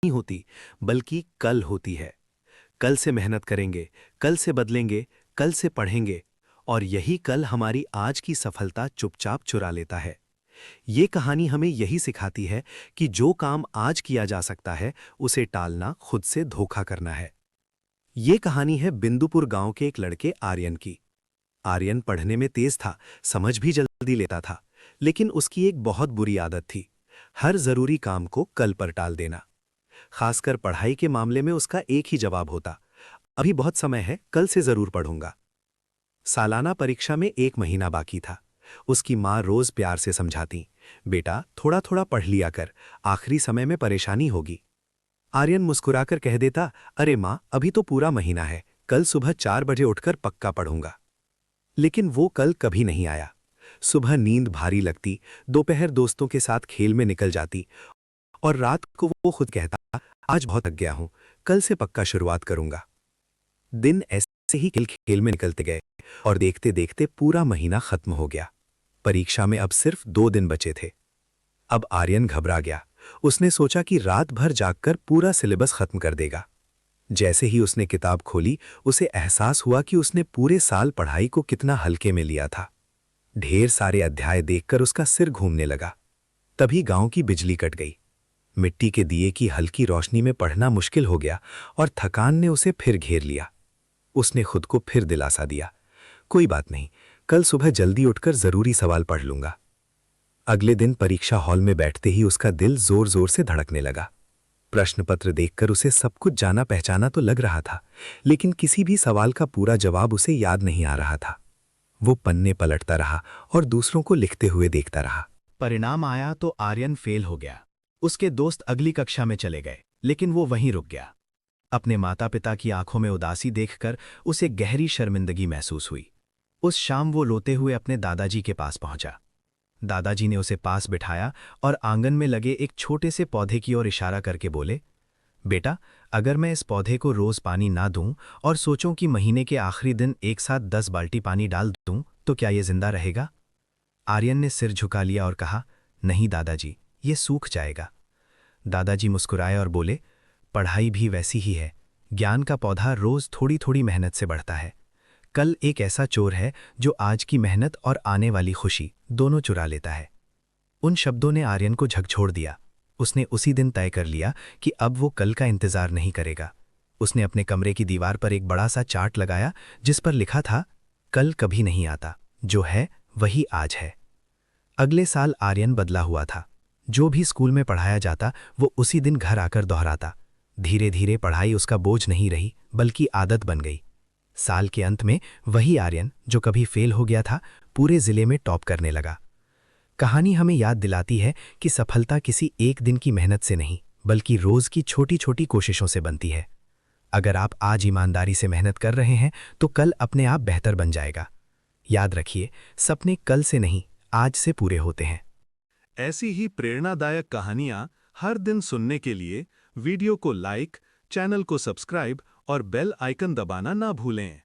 नहीं होती, बल्कि कल होती है। कल से मेहनत करेंगे, कल से बदलेंगे, कल से पढ़ेंगे, और यही कल हमारी आज की सफलता चुपचाप चुरा लेता है। ये कहानी हमें यही सिखाती है कि जो काम आज किया जा सकता है, उसे टालना खुद से धोखा करना है। ये कहानी है बिंदुपुर गांव के एक लड़के आर्यन की। आर्यन पढ़ने में तेज था, समझ भी जल्दी लेता था, लेकिन उसकी एक बहुत बुरी आदत थी, हर जरूरी काम को कल पर टाल देना। खासकर पढ़ाई के मामले में उसका एक ही जवाब होता, अभी बहुत समय है, कल से जरूर पढ़ूंगा। सालाना परीक्षा में 1 महीना बाकी था। उसकी माँ रोज प्यार से समझाती, बेटा थोड़ा थोड़ा पढ़ लिया कर, आखिरी समय में परेशानी होगी। आर्यन मुस्कुराकर कह देता, अरे माँ, अभी तो पूरा महीना है, कल सुबह 4 बजे उठकर पक्का पढ़ूंगा। लेकिन वो कल कभी नहीं आया। सुबह नींद भारी लगती, दोपहर दोस्तों के साथ खेल में निकल जाती, और रात को वो खुद कहता, आज बहुत थक गया हूं, कल से पक्का शुरुआत करूंगा। दिन ऐसे ही खेल खेल में निकलते गए, और देखते देखते पूरा महीना खत्म हो गया। परीक्षा में अब सिर्फ 2 दिन बचे थे। अब आर्यन घबरा गया। उसने सोचा कि रात भर जागकर पूरा सिलेबस खत्म कर देगा। जैसे ही उसने किताब खोली, उसे एहसास हुआ कि उसने पूरे साल पढ़ाई को कितना हल्के में लिया था। ढेर सारे अध्याय देखकर उसका सिर घूमने लगा। तभी गांव की बिजली कट गई। मिट्टी के दिए की हल्की रोशनी में पढ़ना मुश्किल हो गया, और थकान ने उसे फिर घेर लिया। उसने खुद को फिर दिलासा दिया, कोई बात नहीं, कल सुबह जल्दी उठकर जरूरी सवाल पढ़ लूंगा। अगले दिन परीक्षा हॉल में बैठते ही उसका दिल जोर जोर से धड़कने लगा। प्रश्न पत्र देखकर उसे सब कुछ जाना पहचाना तो लग रहा था, लेकिन किसी भी सवाल का पूरा जवाब उसे याद नहीं आ रहा था। वो पन्ने पलटता रहा और दूसरों को लिखते हुए देखता रहा। परिणाम आया तो आर्यन फेल हो गया। उसके दोस्त अगली कक्षा में चले गए, लेकिन वो वहीं रुक गया। अपने माता पिता की आंखों में उदासी देखकर उसे गहरी शर्मिंदगी महसूस हुई। उस शाम वो रोते हुए अपने दादाजी के पास पहुंचा। दादाजी ने उसे पास बिठाया और आंगन में लगे एक छोटे से पौधे की ओर इशारा करके बोले, बेटा, अगर मैं इस पौधे को रोज पानी ना दूं और सोचूं कि महीने के आखिरी दिन एक साथ 10 बाल्टी पानी डाल दूं, तो क्या ये जिंदा रहेगा? आर्यन ने सिर झुका लिया और कहा, नहीं दादाजी, ये सूख जाएगा। दादाजी मुस्कुराए और बोले, पढ़ाई भी वैसी ही है, ज्ञान का पौधा रोज थोड़ी थोड़ी मेहनत से बढ़ता है। कल एक ऐसा चोर है जो आज की मेहनत और आने वाली खुशी दोनों चुरा लेता है। उन शब्दों ने आर्यन को झकझोर दिया। उसने उसी दिन तय कर लिया कि अब वो कल का इंतजार नहीं करेगा। उसने अपने कमरे की दीवार पर एक बड़ा सा चार्ट लगाया, जिस पर लिखा था, कल कभी नहीं आता, जो है वही आज है। अगले साल आर्यन बदला हुआ था। जो भी स्कूल में पढ़ाया जाता वो उसी दिन घर आकर दोहराता। धीरे धीरे पढ़ाई उसका बोझ नहीं रही, बल्कि आदत बन गई। साल के अंत में वही आर्यन जो कभी फेल हो गया था, पूरे जिले में टॉप करने लगा। कहानी हमें याद दिलाती है कि सफलता किसी एक दिन की मेहनत से नहीं, बल्कि रोज की छोटी छोटी कोशिशों से बनती है। अगर आप आज ईमानदारी से मेहनत कर रहे हैं, तो कल अपने आप बेहतर बन जाएगा। याद रखिए, सपने कल से नहीं, आज से पूरे होते हैं। ऐसी ही प्रेरणादायक कहानियां हर दिन सुनने के लिए वीडियो को लाइक, चैनल को सब्सक्राइब और बेल आइकन दबाना ना भूलें।